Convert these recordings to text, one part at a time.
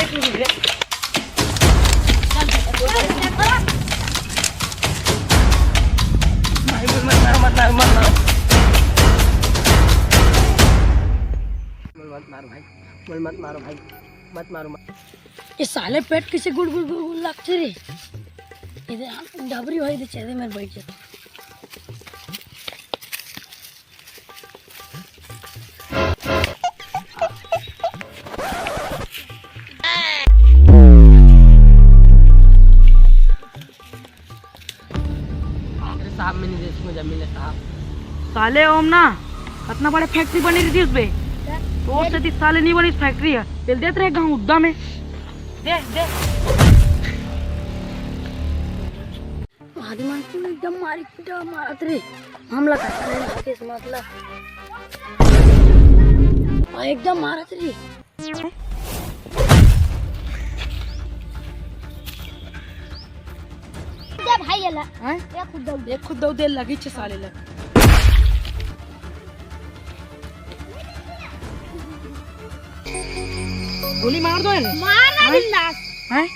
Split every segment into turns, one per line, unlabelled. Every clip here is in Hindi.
एक मिनट रे। मत मारो भाई, मत मारो।
ये साले पेट किसे गुड़ गुड़ गुड़ लगते रे। इधर डबरी भाई दे चेहरे में बैठ जाता।
साहब मैंने देश में जमीन है साहब।
साले ओम ना इतना बड़ा फैक्ट्री बनी रही थी उसपे, तो उससे 30 साल नहीं बनी फैक्ट्री है। चल देते रहे गाँव उद्दा में दे दे
आदमी को एकदम मारी पीटा मारत रे। हमला करते केस मतलब एकदम मारत रे। भाई एला हैं एक खुद दो दे लगी छ साले ला।
गोली मार दो इन्हें।
मारना बिंदास
हैं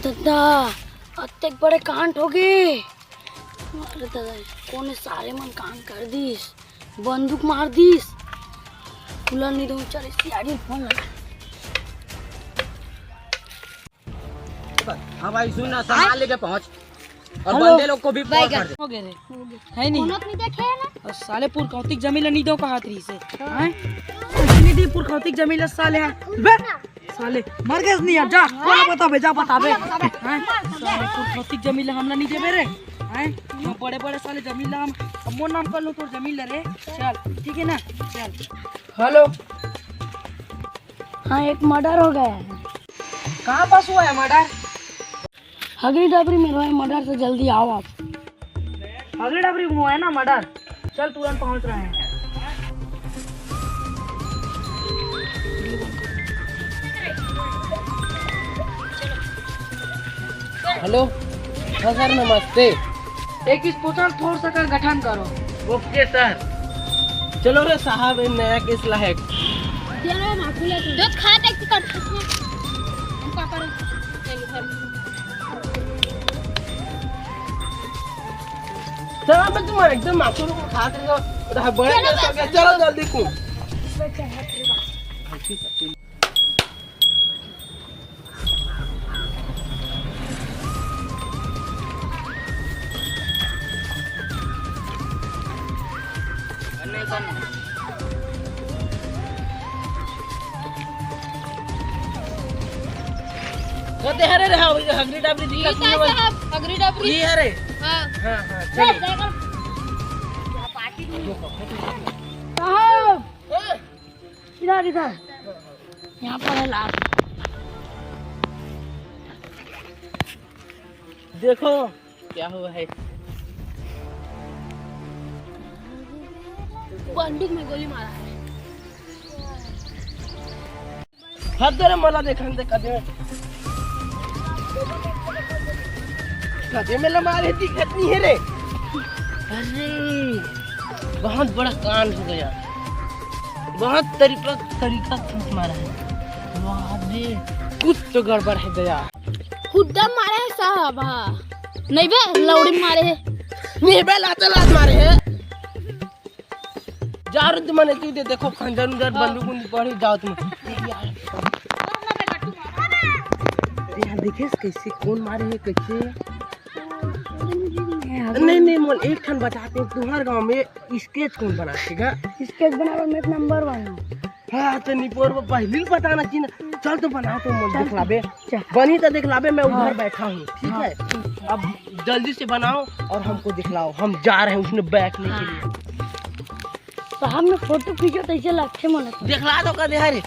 दादा अत्ते बड़े कांड हो गए। अरे दादा कोने सारे मन कांड कर दीस, बंदूक मार दीस। खुला नहीं दो चल सीआईडी फोन लगा।
हाँ भाई सुन ना, सामान लेके पहुँच और बंदे लोग को भी फोन कर दे।
हो गए रे है नहीं और साले पुर कौतिक जमीला नहीं दो कहा तरी से हैं नहीं दी पुर कौतिक जमीला साले बे साले मर गए नहीं यार। जा कौन बता बे, जा बता बे हैं साले पुर कौतिक जमीला हमला नहीं देबे रे हैं। हम बड़े बड़े साले जमीला हम मोर नाम कर लो तो जमीला रे। चल ठीक है ना चल। हेलो
हाँ एक मर्डर हो गया है।
कहाँ पास हुआ है मर्डर?
हगरी डबरी में हुआ है मर्डर, से जल्दी आओ आप।
अगले डबरी हुआ है ना मर्डर, चल तुरंत पहुँच रहे हैं।
हेलो सर नमस्ते।
एक इस पोचल थोड़ा सा का गठन करो।
Okay sir. चलो रे साहब ये नया केस ला है।
दूध खा टैक्सी कर क्या करो
चलो मैं तुम एकदम मासूम को खा कर रहा बड़े केस हो गया। चलो जल्दी को कहते हरे रे हगरी डाबरी दी लगती है
साहब हगरी डबरी
ये हरे।
हां
हां हां चलो
साहब इधर इधर यहाँ पर है लाश।
देखो क्या हुआ है।
बंदूक में गोली मारा है।
हद रे मला देखन दे कदे कदे में मारे दिक्कत नहीं है रे। अरे बहुत बड़ा कांड हो गया, बहुत तरीका से मारा है। वाह बे कुछ तो गड़बड़ है दया।
खुदा मारे है साहब। हाँ नहीं बे लौड़ी मारे है।
नहीं बे लात मारे है। जारो तुम ने तू दे देखो खंजर उंजर बंदूक उंदूक पड़ी जाओ तुम यार देखे कैसे कौन मारे है कैसे। नहीं मोल एक ठन बताते हैं तुम्हारे गांव में स्केच कौन बनातेगा।
स्केच बनावे में नंबर 1 हूं।
हाँ तो निपोर वो पहले ही बताना चाहिए ना। चल तो बना तो मोल दिखलाबे बनी तो दिखलाबे। मैं उधर बैठा हूँ ठीक है। अब जल्दी से बनाओ और हमको दिखलाओ, हम जा रहे हैं उसने बैठने के लिए।
साहब ने फोटो खींचो तो ऐसे लगते मन
दिखला दो कदे हरे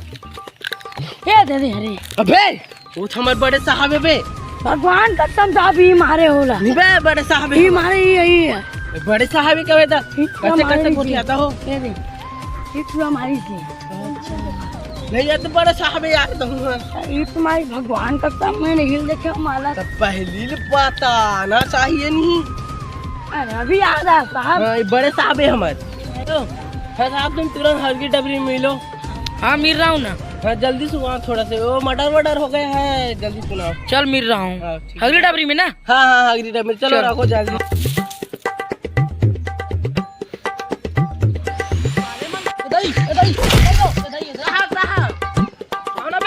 ये दे दे हरे।
अबे वो तो हमारे बड़े साहब है बे।
भगवान कसम साहब ही मारे होला।
नहीं बे बड़े साहब
ही मारे यही है।
बड़े साहब ही कहे था कैसे कैसे फोटो आता हो।
ये दे ये पूरा मारी थी।
नहीं ये तो बड़ा साहब है यार तुम।
ये तुम्हारी भगवान का काम मैंने हिल देखा माला।
तब पहली पता ना चाहिए नहीं।
अरे अभी याद आ साहब।
हाँ, ये बड़े साहब है हमारे। तो हाँ साहब तुम तुरंत हल्की डबरी में मिलो।
हाँ मिल रहा हूँ ना।
हाँ जल्दी सुनाओ थोड़ा से, वो मटर वटर हो गए हैं, जल्दी सुनाओ।
चल मिल रहा हूँ।
हाँ, ठीक है।
अगली डबरी में ना।
हाँ हाँ अगली डबरी चलो
चल।
रखो जल्दी।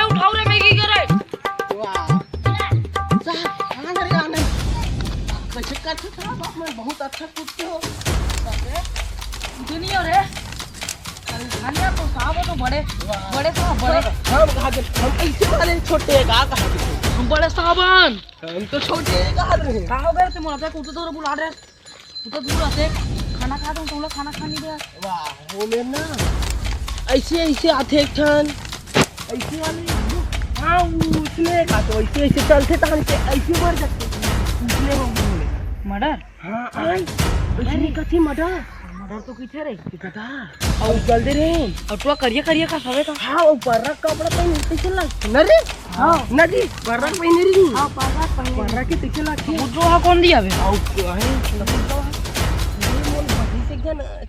उठाओ रे मैगी करे।
बहुत अच्छा कूदते हो।
नहीं हो रे। खाने तो साहब हो तो बड़े बड़े साहब बड़े।
हम ऐसे वाले छोटे हैं कहा
हम बड़े साहबान।
हम तो छोटे हैं कहा रहे।
कहाँ हो गए तुम वहाँ पे? कुत्ते तो बुला रहे। कुत्ते दूर आते खाना खा दो, तुम लोग खाना खा नहीं दे।
वाह वो मेरे ना ऐसे ऐसे आते एक क्षण ऐसे वाले। हाँ उसने कहा तो ऐसे ऐसे चलते तो ऐसे मर जाते उसने हो
मर्डर?
हाँ उसने कथी मर्डर
मर्डर तो किथे रे?
कथा और जल्दी रे।
और तू करिया करिया का सवे का।
हाँ वो पर्रा कपड़ा पहन पीछे लग न रे। हाँ नदी पर्रा पहन रही।
हाँ
पर्रा के पीछे लग के
मुद्रो हा कौन दिया बे?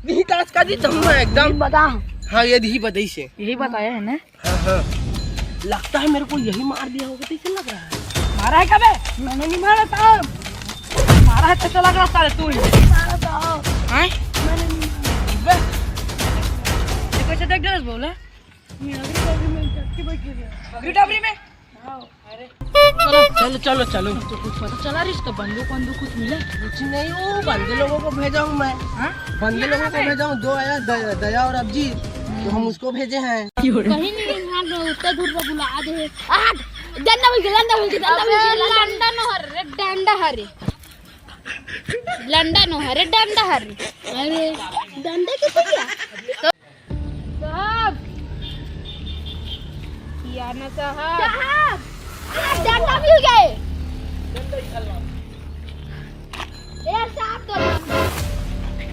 यही ताश का दी तुम एकदम
बता।
हाँ यही बदई से
यही बताया है ना।
हाँ हाँ लगता है मेरे को यही मार दिया होगा कैसे लग रहा है।
मारा है कबे? मैंने नहीं मारा था। मारा है कैसे लग रहा साले तू ही?
मारा था।
हैं? बे ये कैसे देख रहा है बोला? अगली डबरी में। अरे
चलो चलो चलो
तो कुछ पता चला रे इसका? बंदूक बंदूक कुछ मिला?
कुछ नहीं, वो बंदे लोगों को भेजा हूँ मैं।
हाँ?
बंदे लोगों को भेजा हूँ, दो आया दया और अभिजीत, तो हम उसको भेजे हैं।
कहीं नहीं वहाँ उतना दूर पर बुला दे। आठ डंडा मिल गया लंडन हरे डंडा हरे लंडन हरे डंडा हरे। अरे डंडा किसे दिया साहब? या ना साहब डंडा मिल गए। यार साहब तो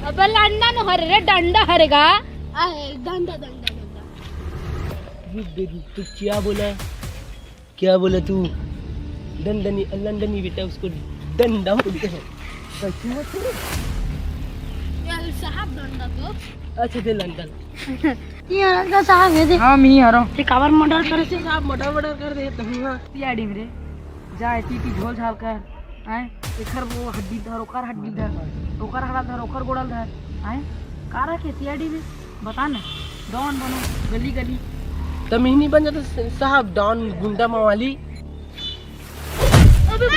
अब लंडन हरे डंडा हरेगा। डंडा डंडा
तू क्या बोला? क्या बोला तू? लंदनी लंदनी बेटा उसको डंडा बोलते हैं।
यार साहब डंडा तो
अच्छा दे लंदन।
ये लड़का साहब है दे।
हाँ मैं ही आ रहा हूँ।
ये काबर मर्डर करे से
साहब मटर वटर कर दे तुम।
पीआईडी मेरे जा इतनी झोल झाल कर आए एखर वो हड्डी धर ओकर हड्डी धर ओकर हड़ा धर ओकर गोड़ल धर आए कारा के सीआईडी में बता ना डॉन बनो गली गली।
तब ही नहीं बन जाता साहब डॉन गुंडा मवाली।
अबे